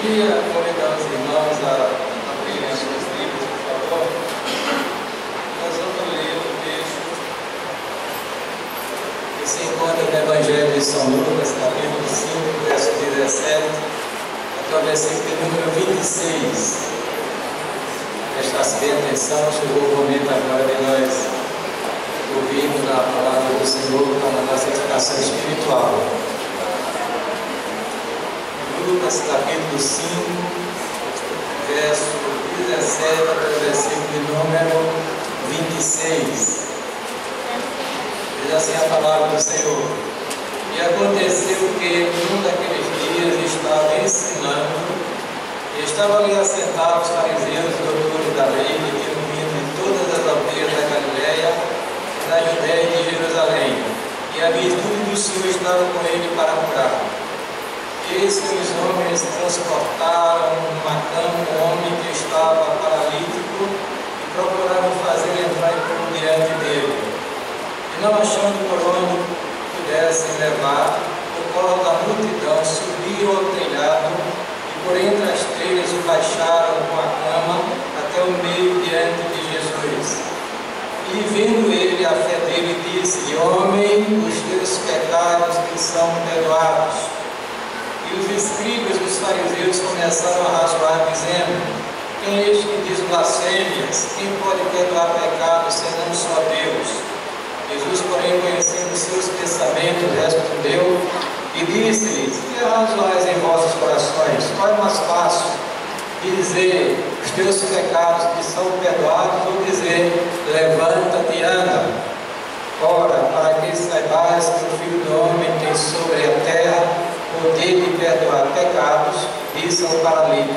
queria convidar os irmãos a abrirem as suas Bíblias, por favor. Nós vamos ler o texto que se encontra no Evangelho de São Lucas, capítulo 5, verso 17, até o versículo número 26. Prestasse bem atenção, chegou o momento agora de nós ouvirmos a palavra do Senhor para a nossa edificação espiritual. Lucas capítulo 5, verso 17 até o versículo número 26. Diz assim a palavra do Senhor: E aconteceu que num daqueles dias estava ensinando, e estavam ali assentados os fariseus e doutores da lei, que tinham vindo de todas as aldeias da Galileia, da Judéia e de Jerusalém, e a virtude do Senhor estava com ele para curar. Eis que os homens transportaram numa cama um homem que estava paralítico e procuraram fazer entrar em comum diante dele. E não achando por onde pudessem levar, por causa da multidão, subiram ao telhado e por entre as telhas o baixaram com a cama até o meio diante de Jesus. E vendo ele a fé dele, disse: Homem, os teus pecados te são perdoados. E os escribas e os fariseus começaram a razoar, dizendo: Quem é este que diz blasfêmias? Quem pode perdoar pecados, senão só Deus? Jesus, porém, conhecendo seus pensamentos, respondeu e disse-lhes: Que razoais em vossos corações? Qual é mais fácil? Dizer: Os teus pecados te são perdoados, ou dizer: Levanta-te e anda? Ora, para que saibais que o Filho do Homem tem sobre a terra poder de perdoar pecados, disse ao paralítico: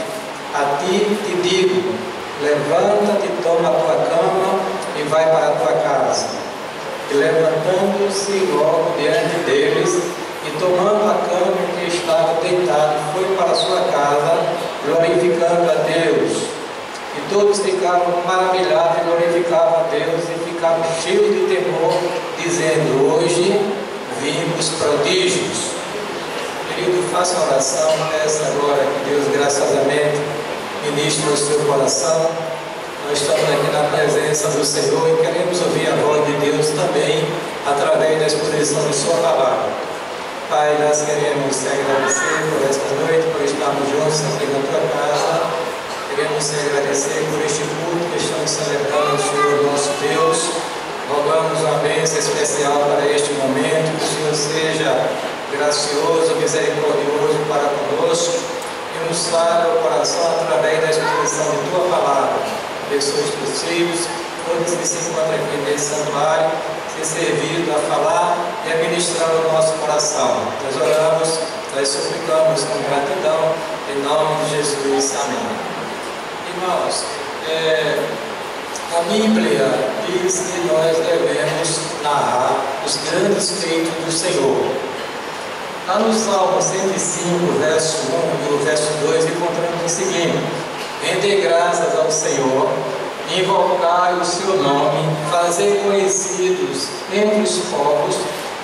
A ti te digo, levanta-te, toma a tua cama e vai para a tua casa. E levantando-se logo diante deles, e tomando a cama em que estava deitado, foi para a sua casa, glorificando a Deus. E todos ficaram maravilhados e glorificavam a Deus, e ficaram cheios de temor, dizendo: Hoje vimos prodígios. Querido, faça a oração, peça agora que Deus graciosamente ministre o seu coração. Nós estamos aqui na presença do Senhor e queremos ouvir a voz de Deus também através da exposição de sua palavra. Pai, nós queremos te agradecer por esta noite, por estarmos juntos aqui na tua casa. Queremos te agradecer por este culto que estamos celebrando o Senhor nosso Deus. Rogamos uma bênção especial para este momento, que o Senhor seja gracioso, misericordioso para conosco e nos fale o coração através da exposição de tua palavra. Abençoe os teus filhos, todos que se encontram aqui nesse santuário, se servindo a falar e a ministrar o nosso coração. Nós oramos, nós suplicamos com gratidão, em nome de Jesus. Amém. Irmãos, a Bíblia diz que nós devemos narrar os grandes feitos do Senhor. Lá no Salmo 105, verso 1 e o verso 2, encontramos o seguinte: Render graças ao Senhor, invocar o seu nome, fazer conhecidos entre os povos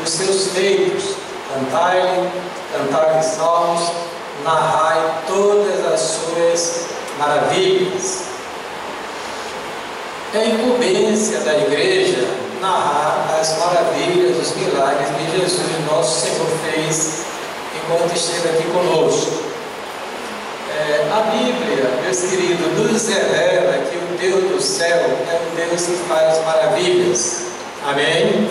os seus feitos, cantai-lhe salmos, narrai todas as suas maravilhas. É a incumbência da igreja narrar as maravilhas, os milagres que Jesus, nosso Senhor, fez enquanto esteve aqui conosco. A Bíblia, meus queridos, nos revela que o Deus do céu é um Deus que faz maravilhas. Amém?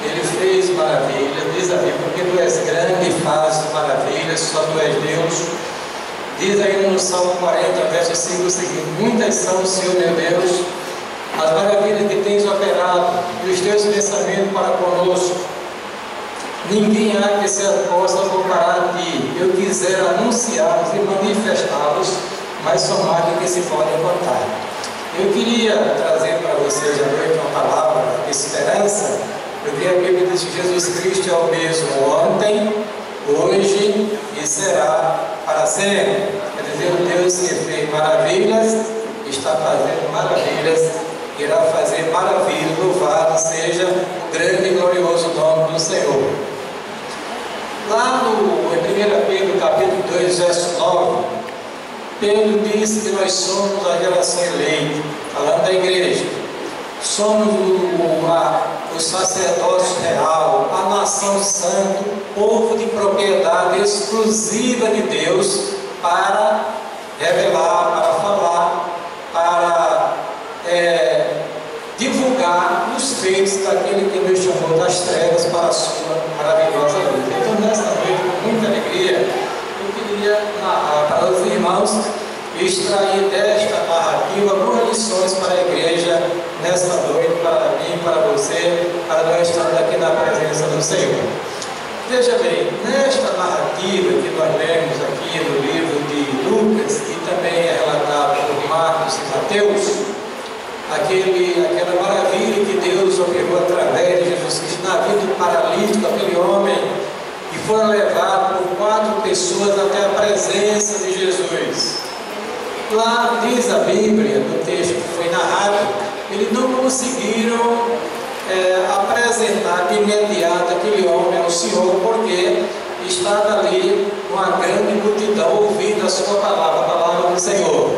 Ele fez maravilhas, diz a Bíblia, porque tu és grande e fazes maravilhas, só tu és Deus. Diz ainda no Salmo 40, verso 5 o seguinte: Muitas são, Senhor meu Deus, as maravilhas que tens operado e os teus pensamentos para conosco. Ninguém há que se possa comparar a ti. Eu quisera anunciá-los e manifestá-los, mas são mais do que se podem contar. Eu queria trazer para vocês à noite uma palavra de esperança, porque a Bíblia diz que Jesus Cristo é o mesmo ontem, hoje e será para sempre. Quer dizer, o Deus que fez maravilhas, está fazendo maravilhas, irá fazer maravilhas. Louvado seja o grande e glorioso nome do Senhor. Lá em 1 Pedro capítulo 2, verso 9, Pedro disse que nós somos a geração eleita, falando da igreja. Somos o sacerdócio real, a nação santa, povo de propriedade exclusiva de Deus, para revelar, para falar, para divulgar os feitos daquele que nos chamou das trevas para a sua maravilhosa luz. Então, nesta noite, com muita alegria, eu queria narrar para os irmãos, extrair desta narrativa algumas lições para a igreja nesta noite, para mim, para você, para nós estarmos aqui na presença do Senhor. Veja bem, nesta narrativa que nós lemos aqui no livro de Lucas, e também é relatado por Marcos e Mateus, aquela maravilha que Deus operou através de Jesus Cristo na vida do paralítico, aquele homem que foi levado por 4 pessoas até a presença de Jesus. Lá diz a Bíblia, no texto que foi narrado, eles não conseguiram apresentar de imediato aquele homem ao Senhor, porque estava ali uma grande multidão ouvindo a sua palavra, a palavra do Senhor.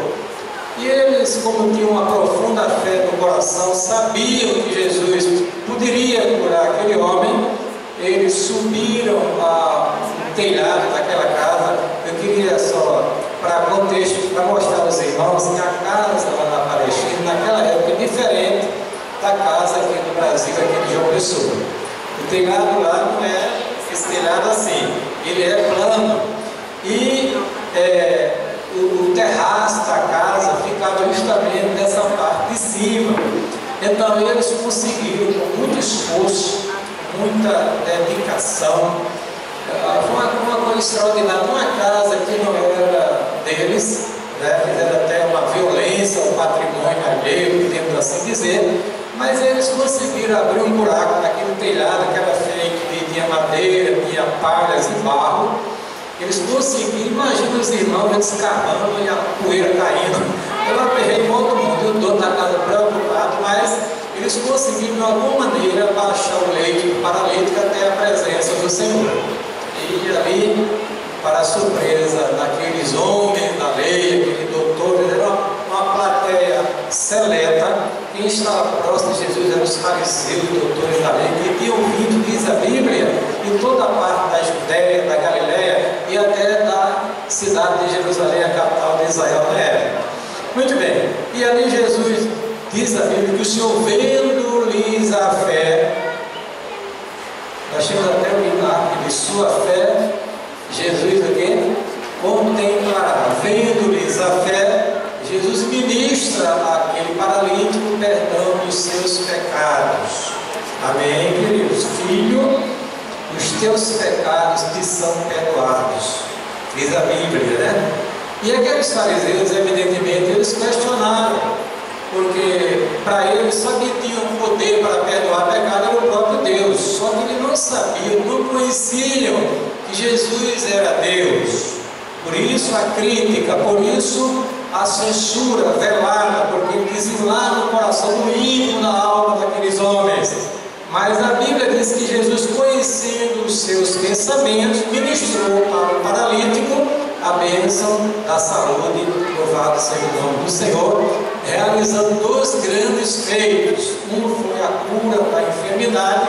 E eles, como tinham uma profunda fé no coração, sabiam que Jesus poderia curar aquele homem. Eles subiram ao telhado daquela casa. Eu queria só, para contexto, para mostrar aos irmãos que a casa lá na Palestina, naquela época, é diferente da casa aqui no Brasil, aqui de João Pessoa. O telhado lá não é esse telhado assim, ele é plano. E o terraço da casa ficava justamente nessa parte de cima. Então eles conseguiram, com muito esforço, muita dedicação, foi uma coisa extraordinária. Uma casa que não era deles, fizeram até uma violência ao patrimônio alheio, podemos assim dizer, mas eles conseguiram abrir um buraco naquele telhado que era feito de madeira, tinha palhas e barro. Eles conseguiram, imagina os irmãos descarregando e a poeira caindo. Eu aperrei todo mundo, o dono da casa preocupado, mas eles conseguiram de alguma maneira baixar o leito paralítico até a presença do Senhor. E ali, para a surpresa daqueles homens da lei, aqueles doutores, era uma plateia seleta. Quem estava próximo de Jesus eram os fariseus, doutores da lei, que tinham ouvido, diz a Bíblia, em toda a parte da Judéia, da Galiléia e até da cidade de Jerusalém, a capital de Israel na época. Muito bem, e ali Jesus diz a Bíblia que o Senhor, vendo-lhes a fé, nós temos até o milagre de sua fé, Jesus aqui contemplará, vendo-lhes a fé, Jesus ministra àquele paralítico perdão dos seus pecados. Amém, queridos? Filho, os teus pecados te são perdoados, diz a Bíblia, né? E aqueles fariseus, evidentemente, eles questionaram, porque para eles só que tinham poder para perdoar pecado era o próprio Deus, só que eles não sabiam, não conheciam que Jesus era Deus. Por isso a crítica, por isso a censura velada, porque eles lá no coração, no íntimo, na alma daqueles homens. Mas a Bíblia diz que Jesus, conhecendo os seus pensamentos, ministrou para o paralítico a bênção da saúde, louvado seja o nome do Senhor, realizando 2 grandes feitos. Um foi a cura da enfermidade,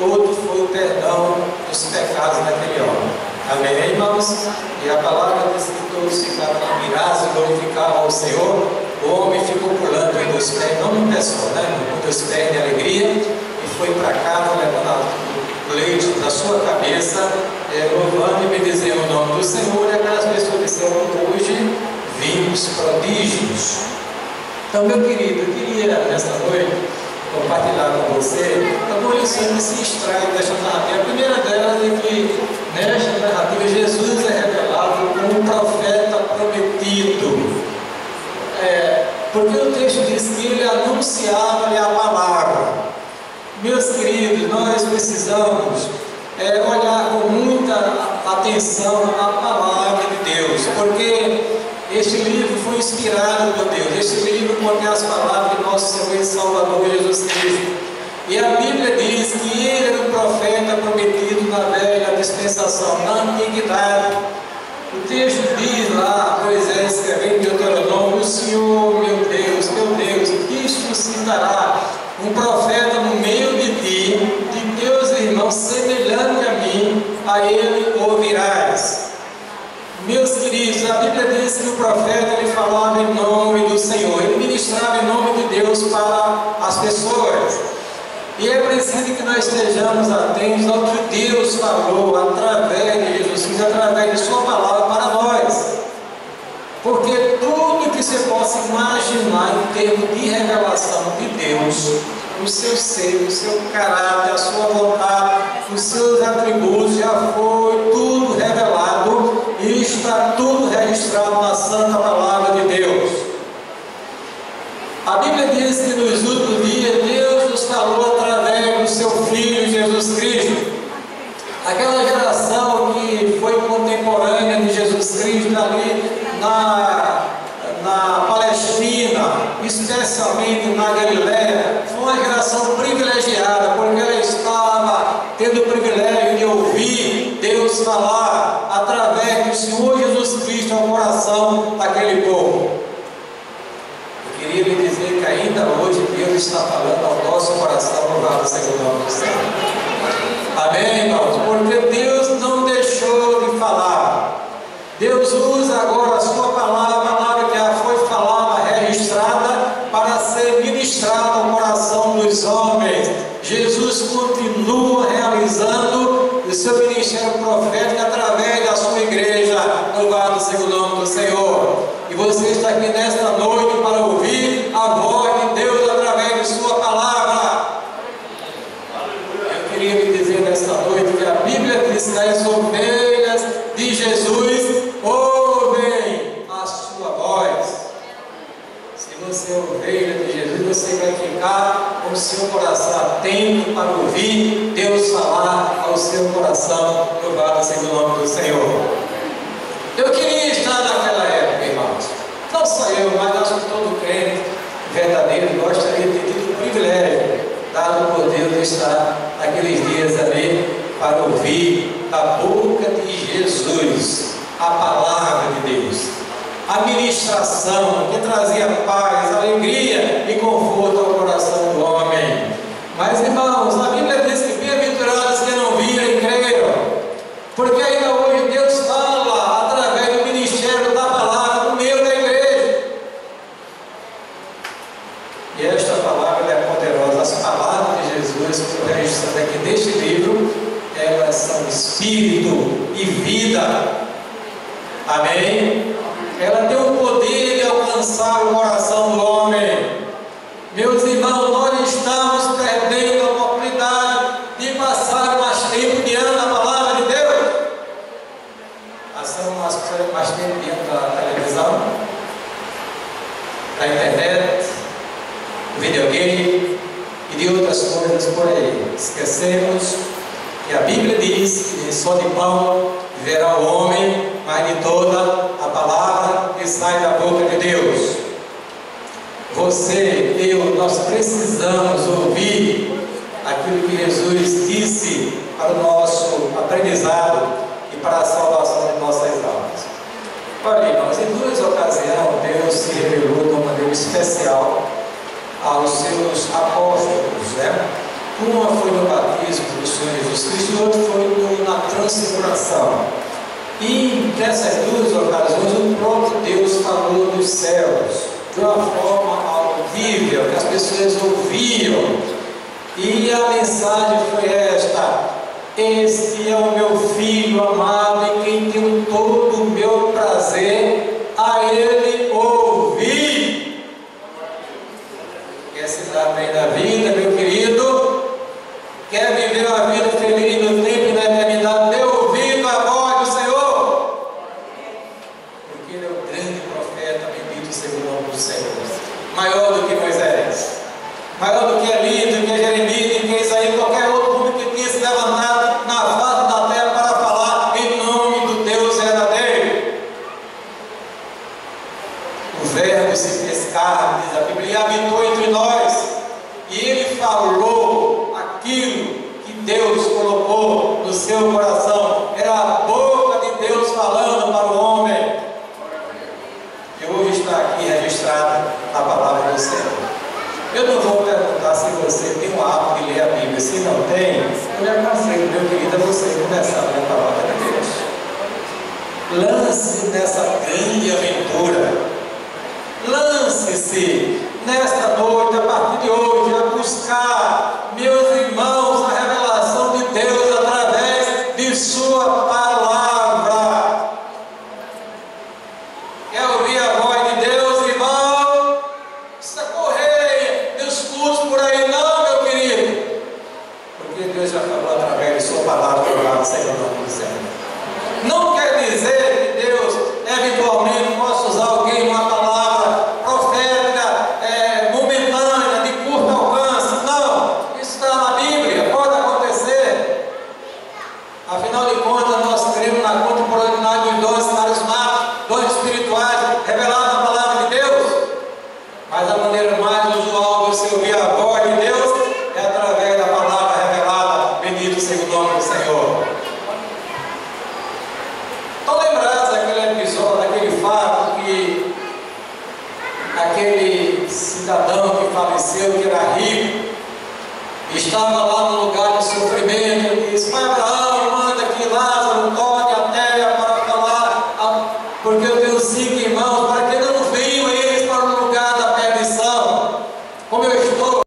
outro foi o perdão dos pecados daquele homem. Amém, irmãos? E a palavra diz que todos ficaram admirados e glorificavam ao Senhor. O homem ficou pulando em 2 pés, não no pé só, né? Com 2 pés de alegria, e foi para casa levando o leite da sua cabeça, louvando e bendizendo o nome do Senhor. E aquelas pessoas disseram: hoje vimos prodígios. Então, meu querido, eu queria nesta noite compartilhar com você algumas lições que se extraem desta narrativa. A primeira delas é que nesta narrativa Jesus é revelado como um profeta prometido, porque o texto diz que ele anunciava-lhe a palavra. Meus queridos, nós precisamos olhar com muita atenção na palavra de Deus, porque este livro foi inspirado por Deus. Este livro contém as palavras de nosso Senhor e Salvador Jesus Cristo. E a Bíblia diz que ele era um profeta prometido na velha dispensação, na antiguidade. O texto diz lá, Moisés escrevendo meus queridos, a Bíblia diz que o profeta ele falava em nome do Senhor, ele ministrava em nome de Deus para as pessoas. E é preciso que nós estejamos atentos ao que Deus falou através de Jesus Cristo, através de Sua palavra para nós. Porque tudo que você possa imaginar em termos de revelação de Deus, o seu ser, o seu caráter, a sua vontade, os seus atributos, já foi tudo revelado e está tudo registrado na Santa Palavra de Deus. A Bíblia diz que nos últimos dias Deus nos falou através do seu Filho Jesus Cristo. Aquela geração que foi contemporânea de Jesus Cristo ali na Palestina, especialmente na Galiléia, foi uma geração privilegiada, porque ela estava tendo o privilégio de ouvir Deus falar através do Senhor Jesus Cristo ao coração daquele povo. Eu queria lhe dizer que ainda hoje Deus está falando ao nosso coração, louvado seja o nome do Senhor. Amém, irmãos? Porque Deus não deixou de falar. Deus usa agora a sua palavra, a palavra que já foi falada, registrada, para ser ministrada ao coração dos homens. Jesus continua realizando o seu ministério profético através da sua igreja, louvado seja o nome do Senhor. E você está aqui nesta noite para ouvir a voz de Deus através de sua palavra. Eu queria lhe dizer nesta noite que a Bíblia diz que as ovelhas de Jesus ouvem a sua voz. Se você é ovelha de Jesus, você vai ficar com o seu coração atento para ouvir Deus falar ao seu coração, louvado seja o nome do Senhor. Eu queria estar naquela época, irmãos. Não só eu, mas acho que todo crente verdadeiro gostaria de ter tido o privilégio dado por Deus de estar naqueles dias ali para ouvir da boca de Jesus a palavra de Deus, a ministração que trazia paz, alegria e conforto ao coração do homem. Mas, irmãos, a Bíblia diz que bem-aventurados que não viram e creram, porque ainda hoje Deus fala através do ministério da palavra no meio da igreja. E esta palavra é poderosa. As palavras de Jesus que estão registradas aqui neste livro, elas são espírito e vida. Amém? Ela tem o poder de alcançar o coração do homem. Meus irmãos, nós estamos perdendo a oportunidade de passar mais tempo diante da palavra de Deus. Passamos mais tempo diante da televisão, da internet, do videogame e de outras coisas por aí. Esquecemos que a Bíblia diz que só de pão viverá o homem, mas de toda a palavra que sai da boca de Deus. Você, eu, nós precisamos ouvir aquilo que Jesus disse para o nosso aprendizado e para a salvação de nossas almas. Olha, irmãos, em duas ocasiões Deus se revelou de uma maneira especial aos seus apóstolos, né? Uma foi no batismo do Senhor Jesus Cristo e outra foi na transfiguração. E nessas duas ocasiões o próprio Deus falou dos céus de uma forma audível, que as pessoas ouviam. E a mensagem foi esta: este é o meu Filho amado, em quem tenho todo o meu prazer, a Ele ouvi. Quer se dar bem na vida, meu querido? Quer viver uma vida feliz no tempo e na eternidade? Dê ouvido à voz do Senhor, porque Ele é o grande profeta, bendito seja o nome do Senhor, maior do que Moisés, maior do que Elias, do que Jeremias, do que Isaías, qualquer outro homem que tinha se levantado na face da terra para falar em nome do Deus verdadeiro. O Verbo se fez carne, diz a Bíblia, e habitou entre nós, e Ele falou aquilo que Deus colocou no seu coração. Era a boca de Deus falando para o homem, que hoje está aqui registrada a palavra do Senhor. Eu não vou perguntar se você tem o hábito de ler a Bíblia. Se não tem, eu lhe aconselho, meu querido, a você começar a ler a palavra de Deus. Lance nessa grande aventura. Lance-se nesta noite, a partir de hoje, a buscar, meus irmãos, a revelação de Deus através de Sua palavra. Quer ouvir a voz de Deus, irmão? Precisa correr nos cultos por aí, não, meu querido. Porque Deus já falou através de Sua palavra, louvado seja o nome do Senhor. Não quer dizer que Deus eventualmente possa usar alguém uma palavra profética momentânea, de curto alcance. Não, isso está na Bíblia, pode acontecer. Afinal de contas, nós cremos na contemporaneidade dos dons carismáticos, dons espirituais, revelados na palavra de Deus. Mas a maneira mais usual de você ouvir a voz de Deus é através da palavra revelada. Bendito seja o nome do Senhor. Estão lembrados daquele episódio, daquele fato que aquele cidadão que faleceu, que era rico, estava lá no lugar de sofrimento, e disse: Pai Abraão, manda que Lázaro toque a terra para falar, porque eu tenho 5 irmãos, para que não venham eles para o lugar da perdição, como eu estou.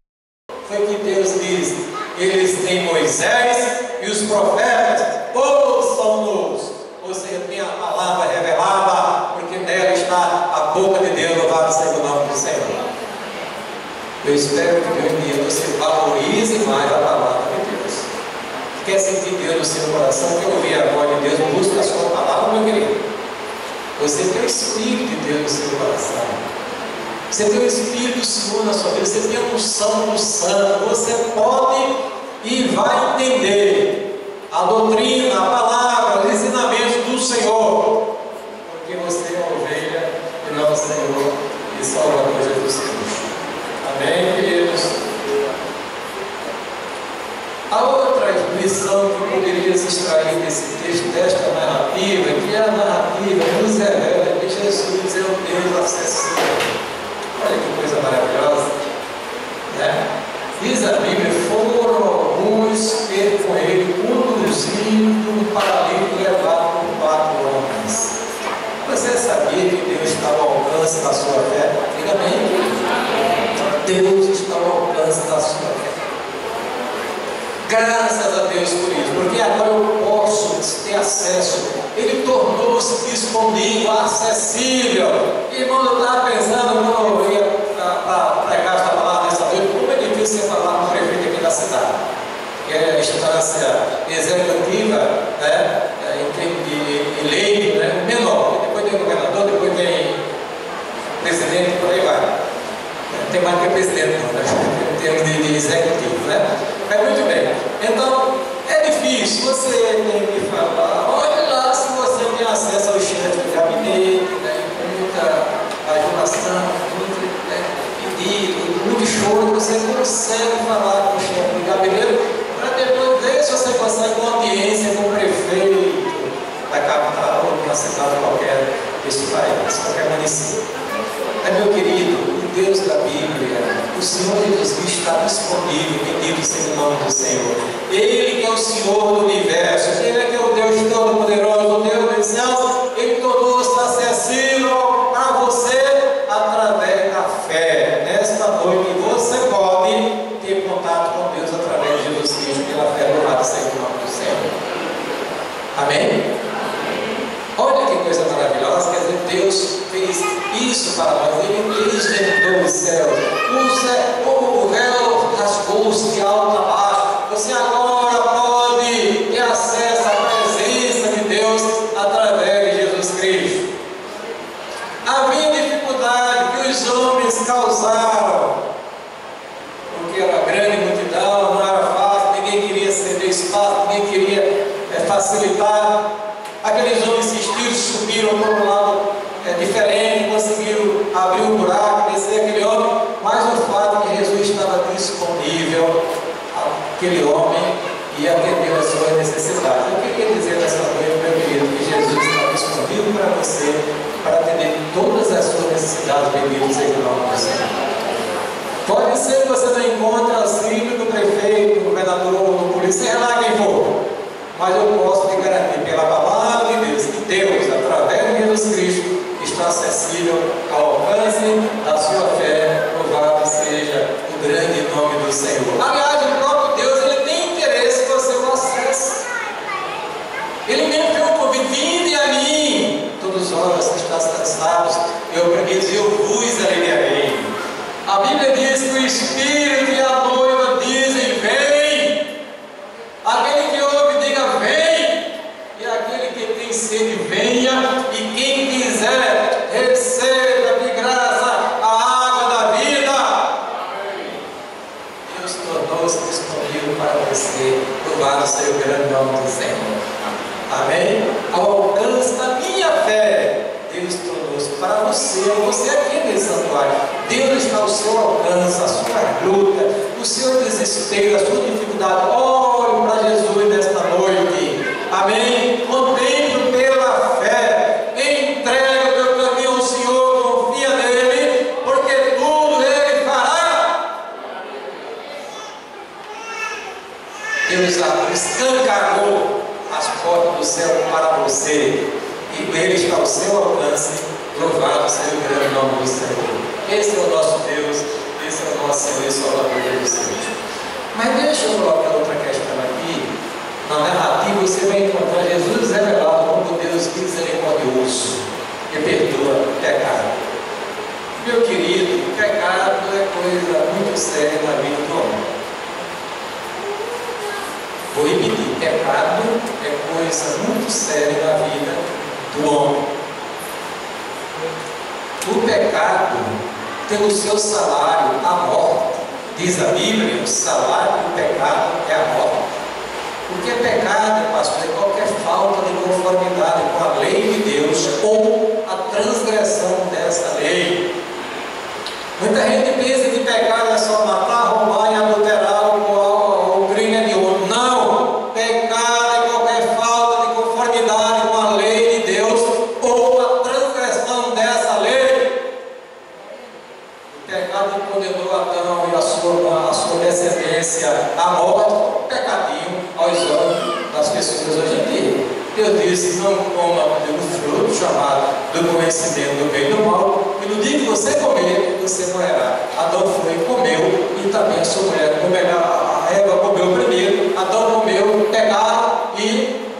Foi que Deus diz: eles têm Moisés e os profetas, ouçam-nos. Ou seja, tem a palavra revelada, porque nela está a boca de Deus, louvado seja o nome do Senhor. Eu espero que um dia você valorize mais a palavra de Deus. Quer sentir Deus no seu coração, quer ouvir a voz de Deus, busca a sua palavra, meu querido. Você tem o Espírito de Deus no seu coração. Você tem o Espírito do Senhor na sua vida, você tem a unção do Santo. Você pode e vai entender a doutrina, a palavra, os ensinamentos do Senhor, porque você é a ovelha de nosso Senhor e Salvador Jesus Cristo. Amém, queridos? A outra lição que poderia se extrair desse texto, desta narrativa, que é a narrativa nos revela que Jesus é o Deus acessível. Olha que coisa maravilhosa, né? Diz a Bíblia: foram alguns ter com ele, conduzindo um paralítico levado por 4 homens. Você sabia que Deus está ao alcance da sua fé? Diga amém. Deus está ao alcance da sua fé. Graças a Deus por isso, porque agora eu posso ter acesso. Ele tornou-se disponível, acessível. Irmão, eu estava pensando quando eu ia para pregar esta palavra nessa noite, como é difícil você falar com o prefeito aqui da cidade, que é a instância executiva, né, em termos de eleito, né, menor. Depois tem o governador, depois tem o presidente, por aí vai. Não tem mais que presidente, não, né? Em termos de executivo, né? Mas muito bem. Então, é difícil, você tem que falar, olha lá, se você tem acesso ao chefe do gabinete, né, muita ajudação, muito pedido, muito choro, você consegue falar com o chefe do gabinete, para depois ver se você consegue uma audiência com o prefeito da capital ou de uma cidade qualquer deste país, qualquer município. Mas, meu querido, o Deus da Bíblia, o Senhor Jesus Cristo está disponível, bendito seja o nome do Senhor. Ele que é o Senhor do universo, Ele é que é o Deus Todo-Poderoso, o Deus dos céus, Ele tornou-se acessível para você através da fé. Nesta noite você pode ter contato com Deus através de Jesus Cristo, pela fé, louvado seja o nome do Senhor. Amém? Olha que coisa maravilhosa, quer dizer, Deus fez isso para nós, Ele desvendou os céus, o véu rasgou-se de alto a baixo. Você agora pode ter acesso à presença de Deus através de Jesus Cristo. Havia dificuldade que os homens causaram, porque era grande multidão, não era fácil, ninguém queria ceder espaço, ninguém queria facilitar. Aqueles homens insistiram, subiram para um lado diferente, conseguiram abrir um buraco, descer aquele homem, mas o fato é que Jesus estava disponível, aquele homem, e atendeu as suas necessidades. Eu queria dizer nessa noite, meu querido, que Jesus está disponível para você, para atender todas as suas necessidades, bendito seja o nome do Senhor. Pode ser que você não encontre auxílio do prefeito, do governador, do polícia, seja lá quem for, mas eu posso te garantir pela palavra de Deus que Deus, através de Jesus Cristo, está acessível ao alcance da sua fé. Louvado seja o grande nome do Senhor. Aliás, o próprio Deus, ele tem interesse que você o acesse. Ele mesmo fez um convite: vinde a mim, todos vós que estáis cansados, eu prometo, eu vos aliviarei. A Bíblia diz que o Espírito e a noiva dizem: vem. Aquele que ouve, diga: vem. E aquele que tem sede, venha. E quem quiser, receba de graça a água da vida. Deus tornou-se disponível para você. Louvado seja o grande nome do Senhor. Amém? Ao alcance da minha fé, Deus tornou-se para você aqui nesse santuário. Deus está ao seu alcance, a sua luta, o seu desespero, a sua dificuldade. Olhe para Jesus nesta noite. Amém? Contemple pela fé, entrega o teu caminho ao Senhor, confia nele, porque tudo ele fará. Deus escancarou as portas do céu para você, e ele está ao seu alcance. Louvado seja o grande nome do Senhor. Esse é o nosso Deus, esse é o nosso Senhor e Salvador Jesus Cristo. Mas deixa eu colocar outra questão aqui. Na narrativa você vai encontrar Jesus revelado como Deus misericordioso, que perdoa o pecado. Meu querido, o pecado é coisa muito séria na vida do homem. Vou repetir: pecado é coisa muito séria na vida do homem. O pecado tem o seu salário, a morte. Diz a Bíblia: o salário do pecado é a morte. O que é pecado, pastor? É qualquer falta de conformidade com a lei de Deus ou a transgressão dessa lei. Muita gente pensa que pecado é só matar, roubar e adulterar ou crime de outro. Não! Pecado é qualquer falta de conformidade com a lei de Deus ou a transgressão dessa lei. O pecado condenou Adão e a sua descendência à morte, um pecadinho aos olhos das pessoas hoje em dia. Deus disse: não coma do fruto chamado do conhecimento do bem e do mal, e no dia que você comer, você morrerá. Adão foi e comeu, e também a sua mulher comeu. A Eva comeu primeiro, Adão comeu, pegaram e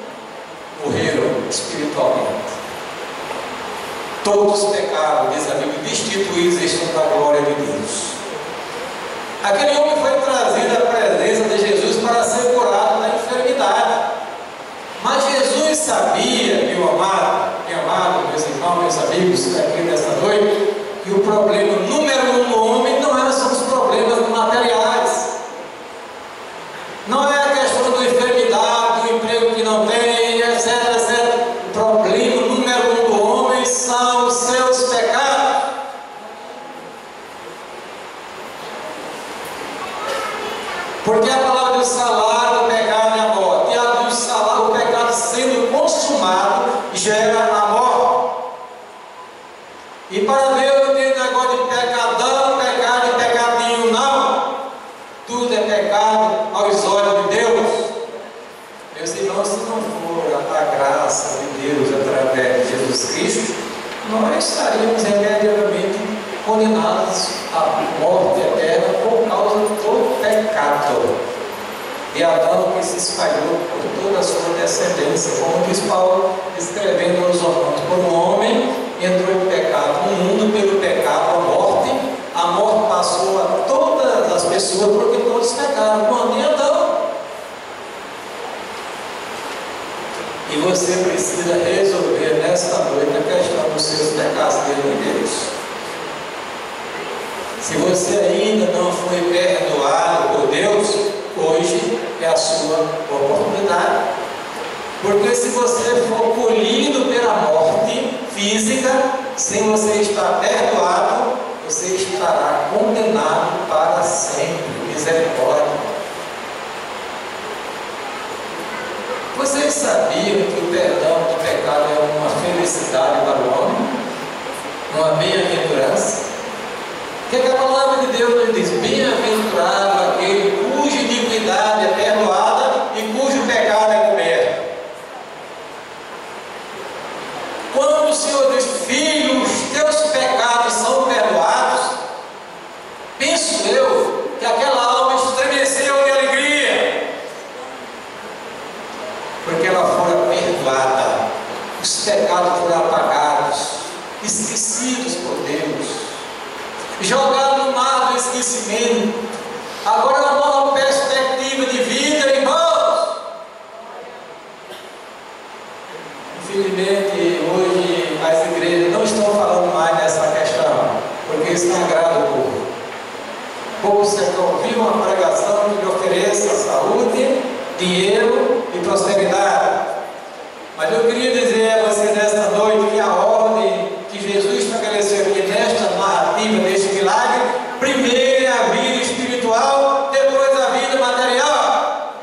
morreram espiritualmente. Todos pecaram, diz a Bíblia, destituídos estão da glória de Deus. Aquele homem foi trazido à presença de Jesus para ser curado da enfermidade. Mas Jesus sabia, meu amado, meus irmãos, meus amigos, aqui nesta noite, que o problema número um do homem não são os problemas materiais. Não é a questão da enfermidade, do emprego que não tem, etc, etc. O problema número um do homem são os seus pecados. Porque a palavra do salário do pecado é a morte. E a do salário, o pecado sendo consumado, gera a morte. E para Deus não tem negócio de pecadão, pecado e pecadinho, não. Tudo é pecado aos olhos de Deus. Meus irmãos, se não for a graça de Deus através de Jesus Cristo, nós estaríamos imediatamente condenados à morte eterna por causa do pecado de Adão, que se espalhou por toda a sua descendência, como diz Paulo, escrevendo aos Romanos: por um homem entrou o pecado no mundo, pelo pecado a morte passou a todas as pessoas, porque todos pecaram, quando em Adão. E você precisa resolver nesta noite a questão dos seus pecados diante de Deus. Se você ainda não foi perdoado por Deus, hoje é a sua oportunidade. Porque se você for colhido pela morte física, sem você estar perdoado, você estará condenado para sempre. Misericórdia. Vocês sabiam que o perdão do pecado é uma felicidade para o homem? Uma bem-aventurança? O que a palavra de Deus nos diz? Bem-aventurado aquele cuja iniquidade é perdoada e cujo pecado é coberto. esquecidos por Deus, jogados no mar do esquecimento. Agora é uma nova perspectiva de vida, irmãos. Infelizmente, hoje as igrejas não estão falando mais dessa questão, porque isso não agrada o povo. O povo só quer ouvir uma pregação que lhe ofereça saúde, dinheiro e prosperidade. Mas eu queria dizer a você nesta noite que a ordem que Jesus estabeleceu aqui nesta narrativa, neste milagre, primeiro é a vida espiritual, depois a vida material.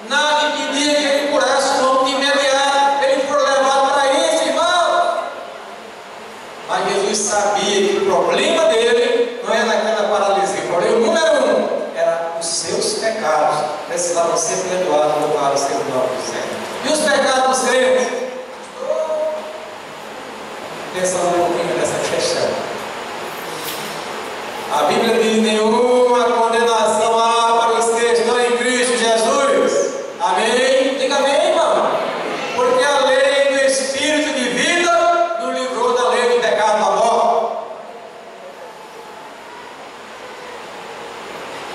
Nada impedia que ele curasse o homem de imediato, ele foi levado para isso, irmão. Mas Jesus sabia que o problema dele não era aquela paralisia. O problema número 1 era os seus pecados, precisavam ser perdoados, louvar o seu nome, Senhor. E os pecados dos crentes? Pensando um pouquinho nessa questão. A Bíblia diz: nenhuma condenação há para os que estão em Cristo Jesus. Amém? Diga amém, irmão. Porque a lei do Espírito de vida nos livrou da lei do pecado e da morte.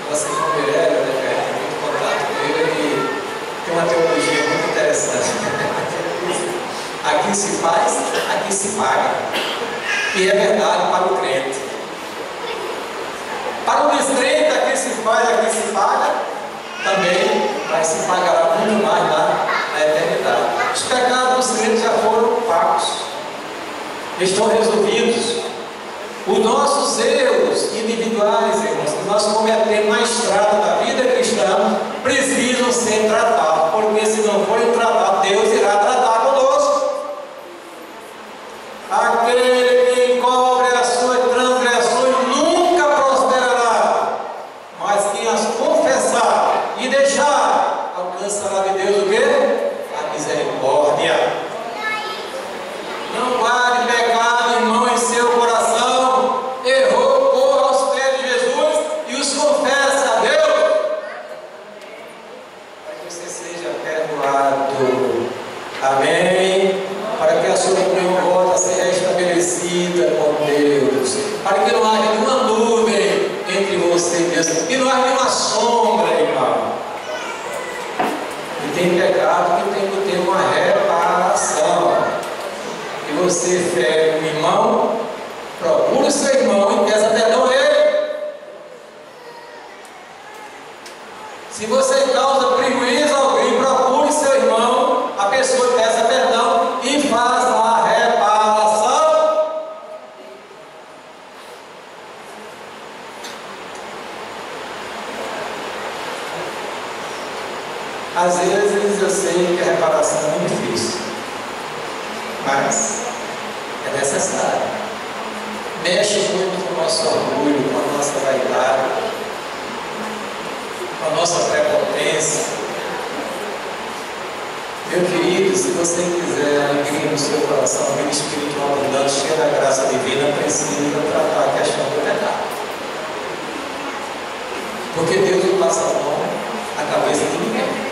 Você como ele é, tem muito contato com ele, tem uma teologia muito interessante. Aqui se faz, aqui se paga. E é verdade para o crente. Para o descrente, aqui se faz, aqui se paga, também, mas se pagará muito mais lá na eternidade. Os pecados dos crentes já foram pagos, estão resolvidos. Os nossos erros individuais, irmãos, que nós cometemos na estrada da vida cristã, precisam ser tratados, porque se não forem tratados, Deus irá tratar conosco. Aquele que encobre as suas transgressões nunca prosperará, mas quem as confessar e deixar, alcançará de Deus o quê? A misericórdia. Não guarde pecado, irmão, em seu coração. Errou, corra aos pés de Jesus e os confessa a Deus, para que você seja perdoado. Amém? Para que a sua comunhão volte a ser restabelecida com Deus, para que não haja nenhuma nuvem entre você e Deus, que não haja nenhuma sombra, irmão. E tem pecado que tem que ter uma reparação. E você fere o irmão, procura o seu irmão e peça perdão a ele. Se você causa prejuízo a alguém, procure seu irmão, a pessoa peça perdão e faça a reparação. Às vezes eu sei que a reparação é muito difícil, mas é necessário. Mexe muito com o nosso orgulho, com a nossa vaidade, com a nossa prepotência. Meu querido, se você quiser alegria no seu coração, vida espiritual abundante, cheia da graça divina, precisa tratar a questão do pecado. Porque Deus não passa a mão na cabeça de ninguém.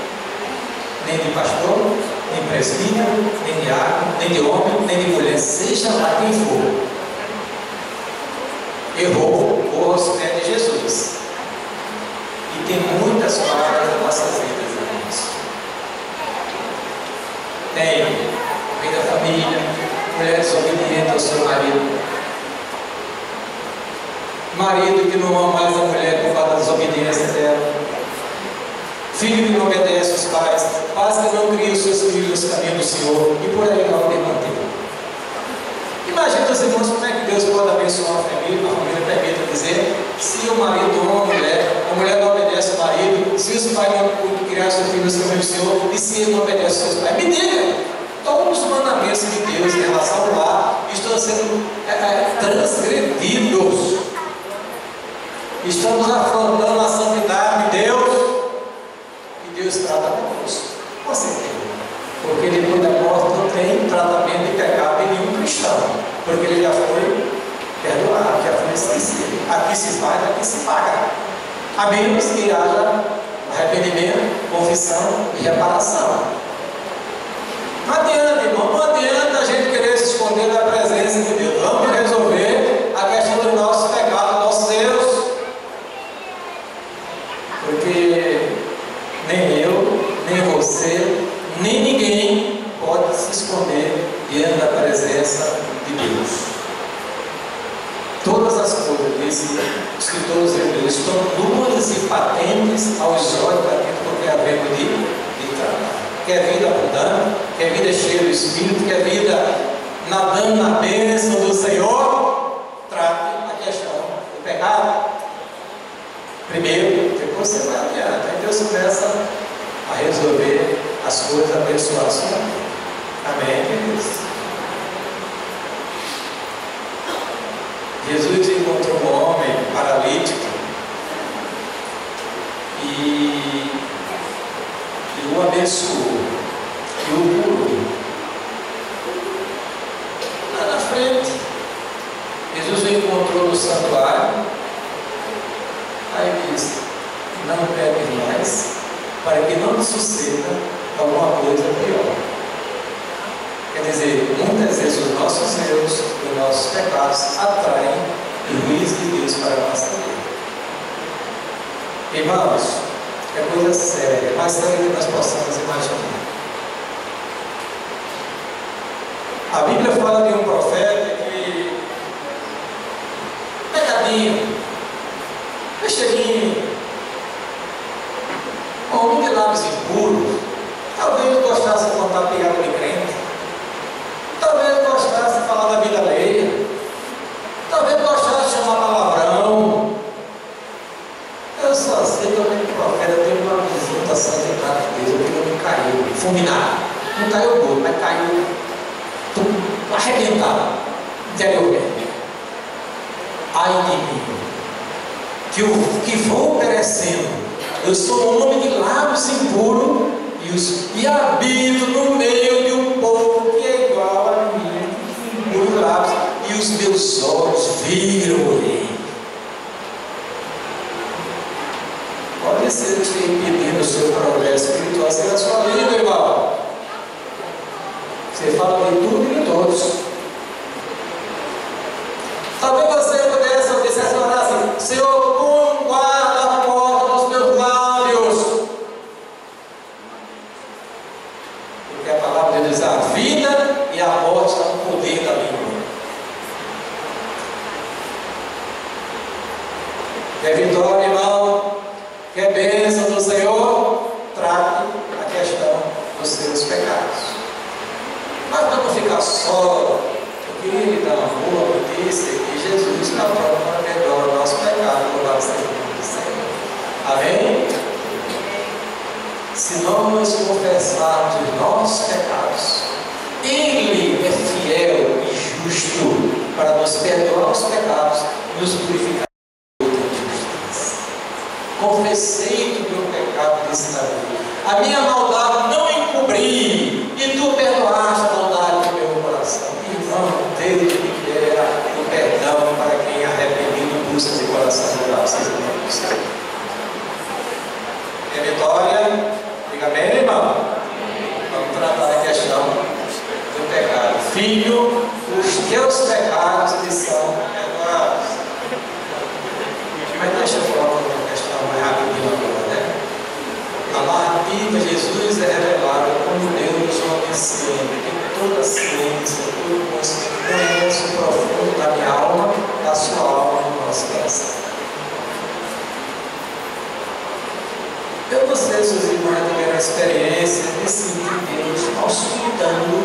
Nem de pastor, nem presbítero, nem de diácono, nem de homem, nem de mulher, seja lá quem for. Errou, ou aos pés de Jesus. E tem muitas palavras nas nossas vidas, irmãos. Tem vida da família, mulher desobediente ao seu marido, marido que não ama mais a mulher por causa da desobediência dela, filho que não obedece aos pais, pais que não criam os seus filhos nos caminhos do Senhor, e por aí vai manter. Imagina os irmãos como é que Deus pode abençoar a família permita dizer, se o marido ama a mulher não obedece ao marido, se os pais não criam seus filhos nos caminhos do Senhor, e se ele não obedece aos seus pais. Me diga, todos os mandamentos de Deus em relação ao lar estão sendo transgredidos. Estamos afrontando a santidade de Deus. Deus trata conosco, com certeza, porque depois da morte não tem tratamento de pecado em nenhum cristão, porque ele já foi perdoado, já foi esquecido. Aqui se faz, aqui se paga, a menos que haja arrependimento, confissão e reparação. Não adianta, irmão, não adianta a gente querer se disse, o escritor dos Hebreus, estão nuas e patentes aos olhos daquele que é havendo de trabalho. Quer vida abundante, quer vida cheia do Espírito, quer vida nadando na bênção do Senhor, trate a questão do pecado. Primeiro, depois você vai adiante. Aí Deus começa a resolver as coisas, abençoar a sua vida. Amém, queridos? Jesus encontrou um homem paralítico e o abençoou e o curou. Lá na frente, Jesus o encontrou no santuário. Aí disse: não peques mais, para que não te suceda alguma coisa pior. Quer dizer, muitas vezes os nossos erros, os nossos pecados atraem o juízo de Deus para a nossa vida. Irmãos, é coisa séria, mais séria do que nós possamos imaginar. A Bíblia fala de um profeta que pecadinho, besteirinho, homem de lábios impuros, talvez gostasse de contar piada de crente, talvez gostasse de falar da vida alheia, talvez gostasse de chamar palavrão. Eu só sei que o profeta teve uma visitação de Deus, aquilo não caiu, fulminado, não caiu gordo, mas caiu arrebentado interiormente. Ai de mim, que vou perecendo. Eu sou um homem de lábios impuros e habito no meio de um povo que é igual a mim, impuros lábios, e os meus olhos viram o Rei. Pode ser que esteja impedindo o seu progresso espiritual ser a sua vida, irmão. Você fala de tudo e de todos. Talvez você pudesse ouvir essa oração: Senhor, põe guarda a porta dos meus lábios. Porque a palavra de Deus diz: a vida e a morte estão no poder da língua. Quer vitória, irmão? Quer bênção do Senhor? Trate a questão dos seus pecados. Mas para não ficar só, eu queria lhe dar uma boa notícia que Jesus está pronto para perdoar o nosso pecado, louvado seja o nome do Senhor. Amém? Se nós confessarmos os nossos pecados, Ele é fiel e justo para nos perdoar os pecados e nos purificar de toda injustiça. Confessei o meu pecado, disse Davi. A minha maldade não encobri, e tu perdoaste a maldade do meu coração. Irmão, Deus libera o perdão para quem arrependido busca de coração mudado. Vocês não estão. É vitória? Diga amém, irmão. Vamos tratar a questão do pecado. Filho, os teus pecados eles são perdoados. Mas deixa eu falar uma questão mais rapidinho agora, né? Na narrativa, Jesus é revelado como Deus onisciente, que toda a ciência, todo conhecimento, conhece o profundo da minha alma, da sua alma e do nosso coração. Eu não sei se os irmãos tiveram a experiência de sentir Deus auscultando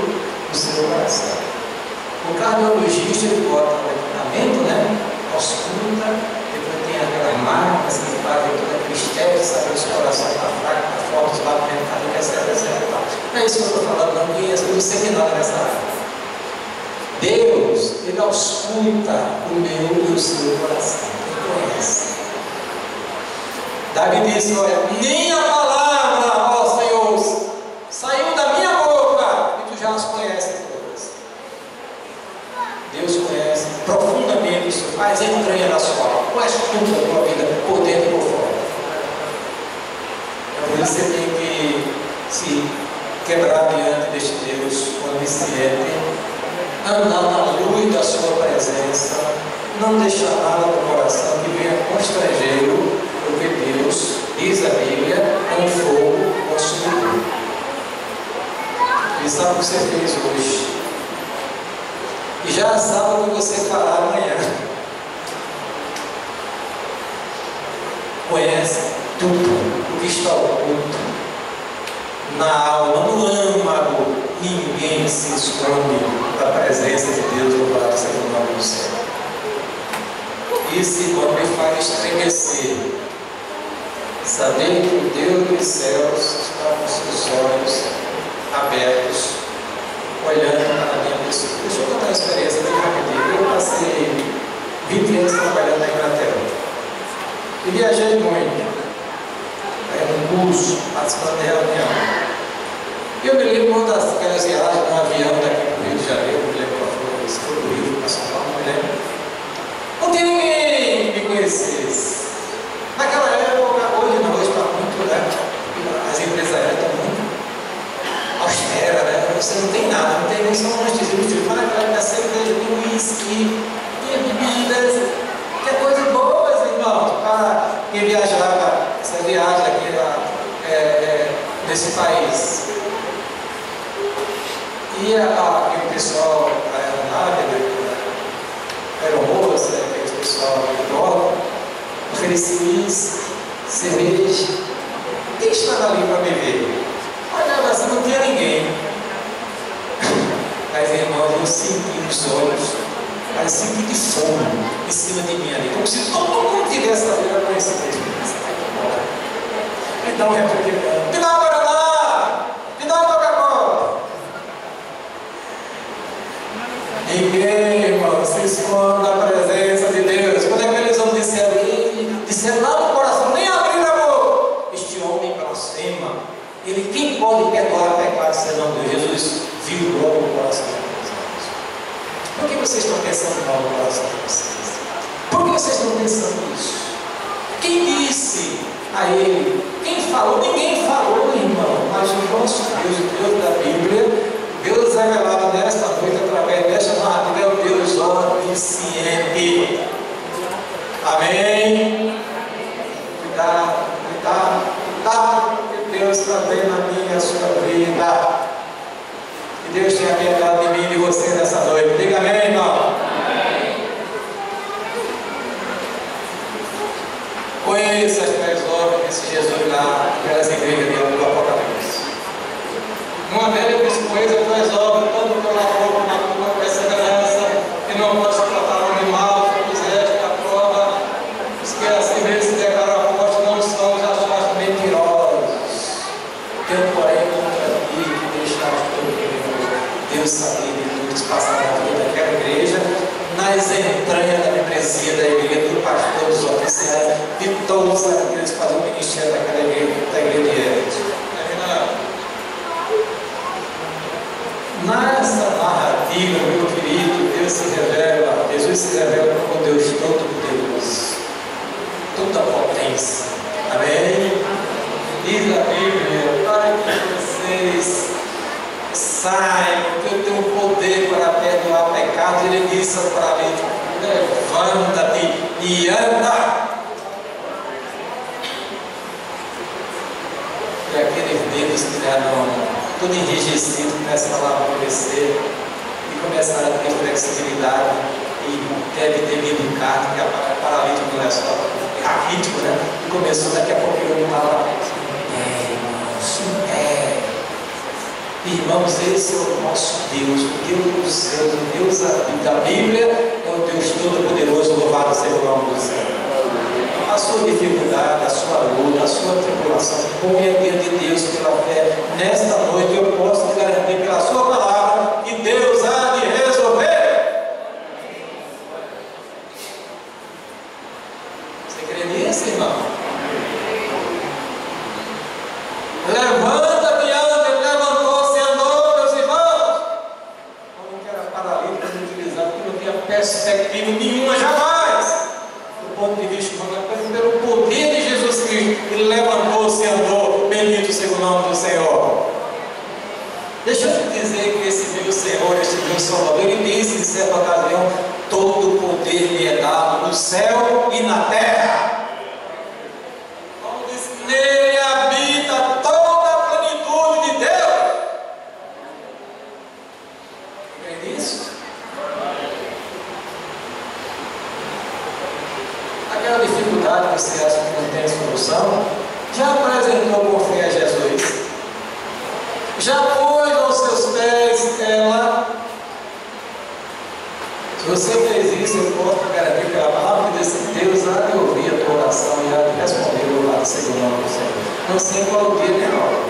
o seu coração. O cardiologista ele bota o equipamento, né? Ausculta, depois tem aquelas máquinas que fazem todo aquele teste, saber se o coração está fraco, está forte, os batimentos estão ali, etc. Não é isso que eu estou falando, não, porque eu não sei nada nessa área. Deus, Ele ausculta o meu e o seu coração, Ele conhece. Davi disse: olha, nem a palavra, ó Senhor, saiu da minha boca, e tu já as conheces todas. Deus conhece profundamente o seu, faz entranha na sua alma, conhece tudo da tua vida, por dentro e por fora. É por isso que você tem que se quebrar diante deste Deus onisciente, andar na luz da sua presença, não deixar nada no coração que venha constrangê-lo, porque Deus, diz a Bíblia, é um fogo consumidor. Ele sabe o que você fez hoje e já sabe o que você fará amanhã. conhece tudo o que está oculto na alma, no âmago. Ninguém se esconde da presença de Deus, louvado seja o nome do Senhor. Esse nome faz estremecer, saber que o Deus dos céus está com seus olhos abertos, olhando para a minha pessoa. Deixa eu contar uma experiência bem rapidinho. Eu passei 20 anos trabalhando na Inglaterra e viajei muito, num curso, participando de reunião. Eu me lembro de uma daquelas viagens no avião daqui para o Rio de Janeiro, me lembro qual foi, isso foi do Rio para São Paulo, não me lembro. Não tinha ninguém que me conhecesse. Naquela época, hoje não, hoje está muito, né? As empresas aéreas estão muito austeras, né? Você não tem nada, não tem nem só um anestesia, mas naquela época sempre tem uísque, tem bebidas, que é coisa boa, irmão, para quem viajava, essa viagem aqui nesse país. E aquele pessoal da aeronave, aeromoça, aquele pessoal que dorme, oferecia uísque, cerveja. Quem estava ali para beber? Olhava assim, não tinha ninguém. Mas, irmãos, eu senti nos olhos, parecia que de fome em cima de mim ali, como se todo mundo tivesse ali a conhecer. Então, me dá uma Guaraná, me dá uma Coca-Cola. Ninguém, irmão, se esconde da presença de Deus. Quando aqueles homens disseram lá no coração, nem abriram a boca. Este homem blasfema. Ele, quem pode perdoar pecado senão Deus? Jesus viu logo o coração de vocês. Por que vocês estão pensando mal no coração de vocês? Por que vocês estão pensando isso? Quem disse a ele? Quem falou? Ninguém falou, irmão. Mas o nosso Deus, o Deus da Bíblia, Deus revelado nesta noite através desta narrativa, é o Deus onisciente. Amém? Cuidado, cuidado, cuidado, porque Deus está vendo a minha e a sua vida. Que Deus tenha piedade de mim e de você nessa noite. Diga amém, irmão. Conheça as 3 obras desse Jesus lá, aquelas igrejas do Apocalipse. Uma delas disse: conheça as 3 obras, tanto pelo amor como a tua perseverança, que não podes tratar o animal, que puseste a prova, os que assim mesmo se declaram fortes não são os achados mentirosos. Eu, porém, contra ti, que deixaste todo o Deus sabia de tudo que passava na vida daquela igreja, nas entranhas da membresia da igreja, do pastor, dos oficiais, de todos aqueles que faziam o ministério daquela igreja, da igreja de Éfeso. Nessa narrativa, meu querido, Deus se revela, Jesus se revela como Deus Todo-Poderoso, toda potência. Amém? Diz a Bíblia, para que vocês saibam que eu tenho poder para perdoar pecados. Ele disse ao paralítico: levanta-te e anda. E aqueles dedos que eram todo enrijecido, começa a amolecer e começaram a ter flexibilidade e deve ter vindo carne, que é paralítico, não é só raquítico, né? E começou, daqui a pouco eu estava irmãos, esse é o nosso Deus, o Deus dos céus, o Deus da Bíblia, é o Deus Todo-Poderoso, louvado seja o nome do Senhor. A sua dificuldade, a sua luta, a sua tribulação, ponha diante de Deus pela fé. Nesta noite eu posso te garantir pela sua palavra que Deus há de resolver. Você crê nisso, irmão? Levanta-te e anda, ele levantou-se e andou, meus irmãos. Como que era paralítico, utilizado, que não tinha perspectiva nenhuma, jamais. Do ponto de vista humano, pelo poder de Jesus Cristo, ele levantou-se e andou, bendito seja o nome do Senhor. Deixa eu te dizer que esse meu Senhor, esse meu Salvador, ele disse em certa ocasião: todo o poder lhe é dado no céu e na terra. Como diz, nele habita toda a plenitude de Deus. Crê nisso? Aquela dificuldade você acha que não tem solução? Já apresentou com fé a Jesus? Já pôs aos seus pés ela? Se você fez isso, eu posso garantir pela palavra de Deus há de ouvir a tua oração e há de responder o louvado seja o nome do Senhor. Não sei qual o dia nem a hora.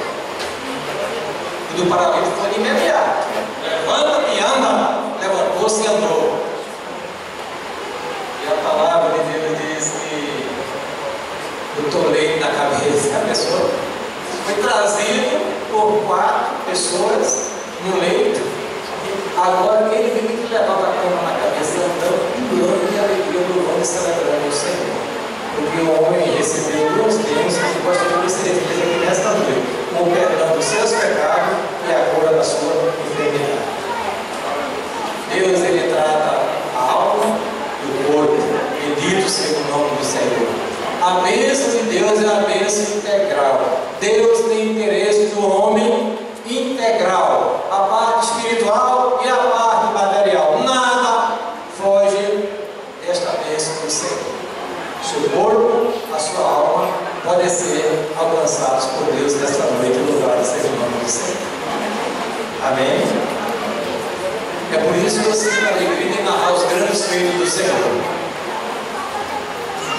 O do paralítico foi de imediato. Levanta-te e anda. Levantou-se e andou. E a palavra de Deus diz que o toleiro na cabeça da pessoa foi trazido por 4 pessoas no leito. Agora ele vive que levava a cama na cabeça, andando, pulando de alegria, louvando e celebrando o Senhor. Porque o homem recebeu 2 bênçãos que gostaria de ser referido aqui nesta noite: o perdão dos seus pecados e a cura da sua enfermidade. Deus, ele trata a alma e o corpo, bendito seja o nome do Senhor. A bênção de Deus é a bênção integral. Deus tem interesse no homem integral, a parte espiritual e a parte material. Nada foge desta bênção do Senhor. Seu corpo, a sua alma podem ser alcançados por Deus nesta noite. Louvado seja o nome do Senhor. Amém? É por isso que eu sinto alegria de narrar os grandes feitos do Senhor.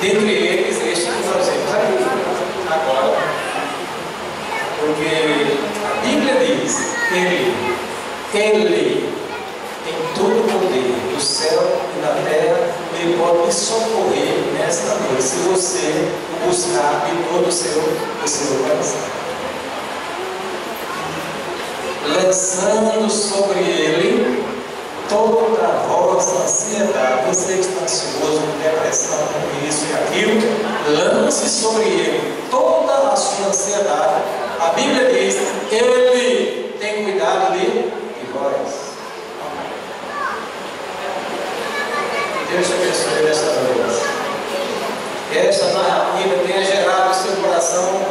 Dentre eles, este que nós vemos aqui agora. Porque a Bíblia diz: Ele tem todo o poder do céu e da terra. Ele pode te socorrer nesta noite, se você o buscar de todo o seu coração. Lançando sobre ele toda a vossa ansiedade. Você que está ansioso, com depressão, com isso e aquilo, lance sobre ele toda a sua ansiedade. A Bíblia diz: Ele tem cuidado de vós. Deus te abençoe nesta noite. Que esta narrativa tenha gerado no seu coração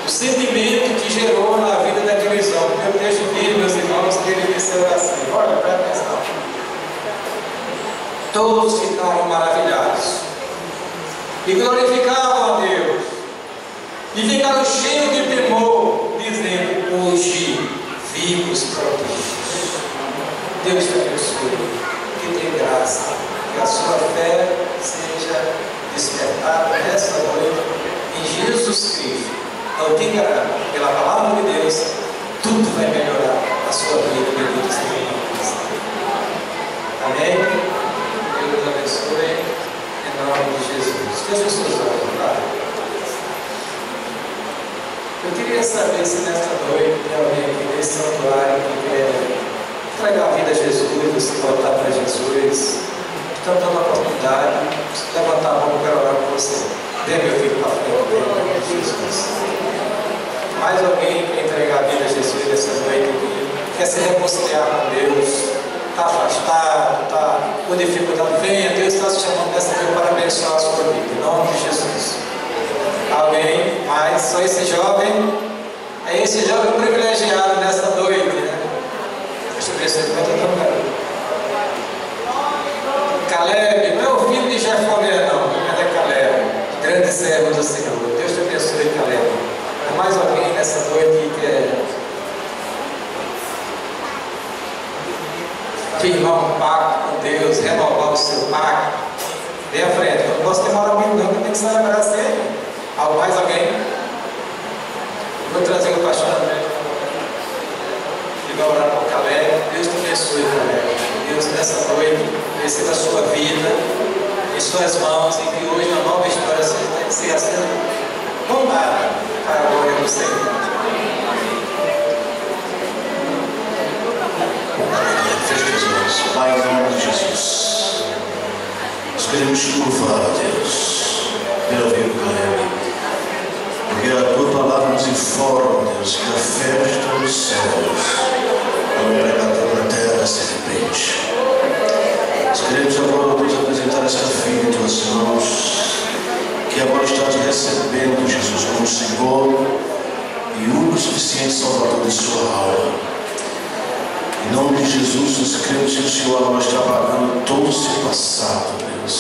o sentimento que gerou na vida daqueles homens. Eu deixo vir, meus irmãos, que ele disse assim: olha, presta atenção. Todos ficaram maravilhados e glorificavam a Deus, e ficaram cheios de temor, dizendo: hoje vimos prodígios. Deus te abençoe, que tem graça, que a sua fé seja despertada nesta noite em Jesus Cristo. Não te engane, pela palavra de Deus, tudo vai melhorar a sua vida. Bendito seja o nome do Senhor. Amém? Deus abençoe em nome de Jesus. Feche os seus olhos, tá? Eu queria saber se nesta noite tem alguém aqui nesse santuário que quer entregar a vida a Jesus, se voltar para Jesus. Estamos dando a oportunidade de levantar a mão para orar por você. Dê meu filho para frente, em nome de Jesus. Mais alguém quer entregar a vida a Jesus nessa noite aqui? Quer se reconciliar com Deus? Está afastado, está com dificuldade? Venha, Deus está se chamando nessa noite para abençoar a sua vida, em nome de Jesus. Alguém mais? Só esse jovem? É esse jovem privilegiado nessa noite, né? Deixa eu ver se eu estou tocando. Caleb, não é o filho de Jefoné, não, é Caleb, grande servo do Senhor. Deus te abençoe, Caleb. Há mais alguém nessa noite que quer firmar um pacto com Deus, renovar o seu pacto? Vem à frente, eu não posso demorar muito, não, eu tenho que celebrar sempre. Há mais alguém? Vou trazer o pastor André e vai orar por Caleb. Deus te abençoe, Caleb. Deus, nessa noite, receba a sua vida em suas mãos e que hoje uma nova história seja sendo contada para a glória do Senhor. Feche os olhos. Pai, em nome de Jesus, nós queremos te louvar, a Deus, pela vida do Caleb, porque a tua palavra nos informa, Deus, que a festa dos céus não é pregada na terra sem repente. Nós queremos agora, Deus, apresentar esta filha em tuas mãos, que agora está te recebendo, Jesus, como Senhor e único suficiente Salvador de sua alma. Em nome de Jesus, nós cremos que o Senhor agora está pagando todo o seu passado, Deus.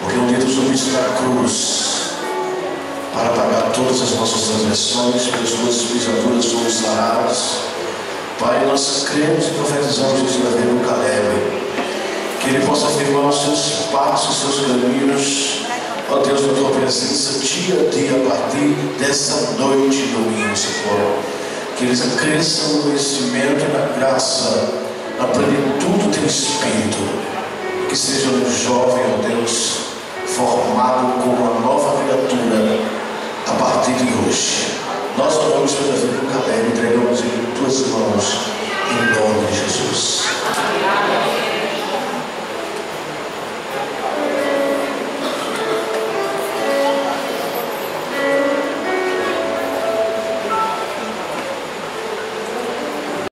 porque um dia tu subiste na cruz para pagar todas as nossas transgressões, pelas tuas pisaduras somos sarados. Pai, nós cremos e profetizamos isso na vida do Caleb, que ele possa afirmar os seus passos, os seus caminhos, ó Deus, na tua presença, dia a dia, a partir dessa noite domingo, Senhor. Que eles cresçam no conhecimento e na graça, na plenitude do teu Espírito. Que seja um jovem, ó Deus, formado com uma nova vida